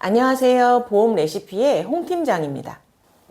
안녕하세요. 보험 레시피의 홍 팀장입니다.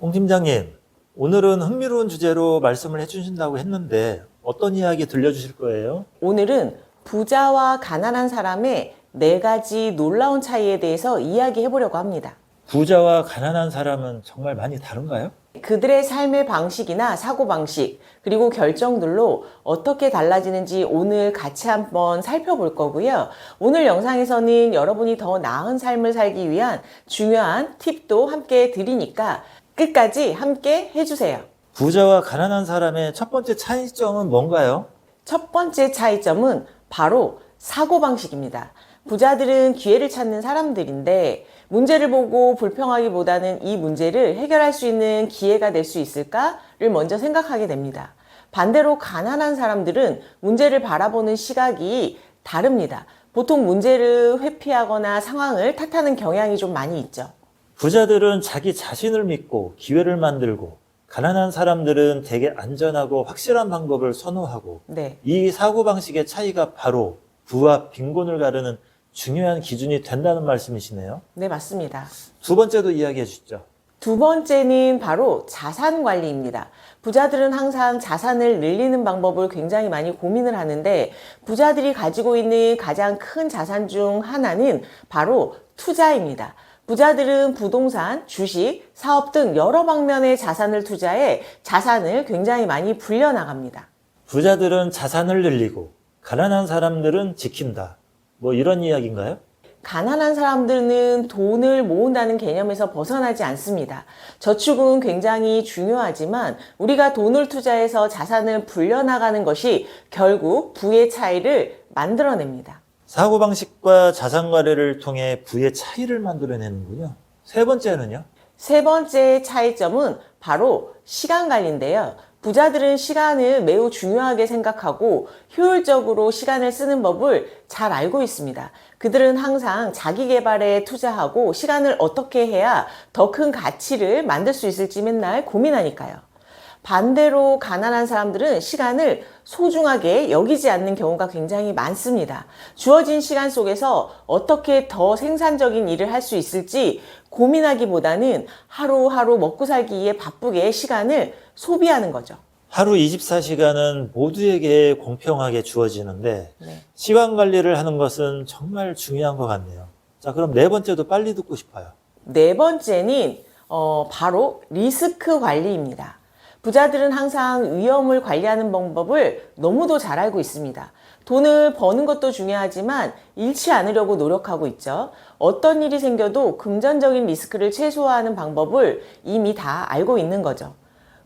홍 팀장님, 오늘은 흥미로운 주제로 말씀을 해주신다고 했는데 어떤 이야기 들려주실 거예요? 오늘은 부자와 가난한 사람의 4가지 놀라운 차이에 대해서 이야기해 보려고 합니다. 부자와 가난한 사람은 정말 많이 다른가요? 그들의 삶의 방식이나 사고방식, 그리고 결정들로 어떻게 달라지는지 오늘 같이 한번 살펴볼 거고요. 오늘 영상에서는 여러분이 더 나은 삶을 살기 위한 중요한 팁도 함께 드리니까 끝까지 함께 해주세요. 부자와 가난한 사람의 첫 번째 차이점은 뭔가요? 첫 번째 차이점은 바로 사고방식입니다. 부자들은 기회를 찾는 사람들인데 문제를 보고 불평하기보다는 이 문제를 해결할 수 있는 기회가 될 수 있을까를 먼저 생각하게 됩니다. 반대로 가난한 사람들은 문제를 바라보는 시각이 다릅니다. 보통 문제를 회피하거나 상황을 탓하는 경향이 좀 많이 있죠. 부자들은 자기 자신을 믿고 기회를 만들고 가난한 사람들은 되게 안전하고 확실한 방법을 선호하고 네. 이 사고방식의 차이가 바로 부와 빈곤을 가르는 중요한 기준이 된다는 말씀이시네요. 네, 맞습니다. 두 번째도 이야기해 주시죠. 두 번째는 바로 자산 관리입니다. 부자들은 항상 자산을 늘리는 방법을 굉장히 많이 고민을 하는데 부자들이 가지고 있는 가장 큰 자산 중 하나는 바로 투자입니다. 부자들은 부동산, 주식, 사업 등 여러 방면의 자산을 투자해 자산을 굉장히 많이 불려나갑니다. 부자들은 자산을 늘리고 가난한 사람들은 지킨다. 뭐 이런 이야기인가요? 가난한 사람들은 돈을 모은다는 개념에서 벗어나지 않습니다. 저축은 굉장히 중요하지만 우리가 돈을 투자해서 자산을 불려나가는 것이 결국 부의 차이를 만들어냅니다. 사고방식과 자산관리를 통해 부의 차이를 만들어내는군요. 세 번째는요? 세 번째 차이점은 바로 시간 관리인데요. 부자들은 시간을 매우 중요하게 생각하고 효율적으로 시간을 쓰는 법을 잘 알고 있습니다. 그들은 항상 자기 개발에 투자하고 시간을 어떻게 해야 더 큰 가치를 만들 수 있을지 맨날 고민하니까요. 반대로 가난한 사람들은 시간을 소중하게 여기지 않는 경우가 굉장히 많습니다. 주어진 시간 속에서 어떻게 더 생산적인 일을 할 수 있을지 고민하기보다는 하루하루 먹고 살기에 바쁘게 시간을 소비하는 거죠. 하루 24시간은 모두에게 공평하게 주어지는데 네. 시간 관리를 하는 것은 정말 중요한 것 같네요. 자, 그럼 네 번째도 빨리 듣고 싶어요. 네 번째는 바로 리스크 관리입니다. 부자들은 항상 위험을 관리하는 방법을 너무도 잘 알고 있습니다. 돈을 버는 것도 중요하지만 잃지 않으려고 노력하고 있죠. 어떤 일이 생겨도 금전적인 리스크를 최소화하는 방법을 이미 다 알고 있는 거죠.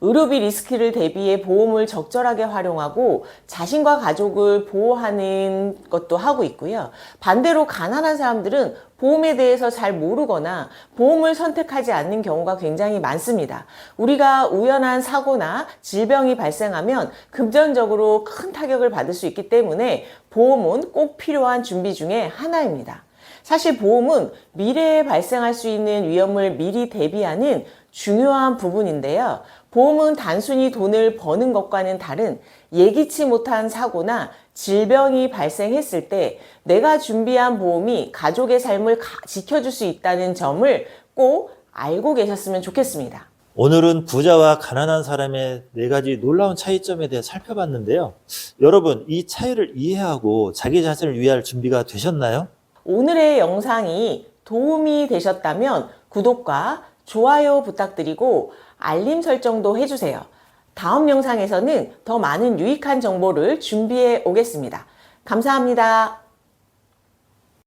의료비 리스크를 대비해 보험을 적절하게 활용하고 자신과 가족을 보호하는 것도 하고 있고요. 반대로 가난한 사람들은 보험에 대해서 잘 모르거나 보험을 선택하지 않는 경우가 굉장히 많습니다. 우리가 우연한 사고나 질병이 발생하면 금전적으로 큰 타격을 받을 수 있기 때문에 보험은 꼭 필요한 준비 중에 하나입니다. 사실 보험은 미래에 발생할 수 있는 위험을 미리 대비하는 중요한 부분인데요. 보험은 단순히 돈을 버는 것과는 다른 예기치 못한 사고나 질병이 발생했을 때 내가 준비한 보험이 가족의 삶을 지켜줄 수 있다는 점을 꼭 알고 계셨으면 좋겠습니다. 오늘은 부자와 가난한 사람의 네 가지 놀라운 차이점에 대해 살펴봤는데요. 여러분, 이 차이를 이해하고 자기 자신을 위할 준비가 되셨나요? 오늘의 영상이 도움이 되셨다면 구독과 좋아요 부탁드리고 알림 설정도 해주세요. 다음 영상에서는 더 많은 유익한 정보를 준비해 오겠습니다. 감사합니다.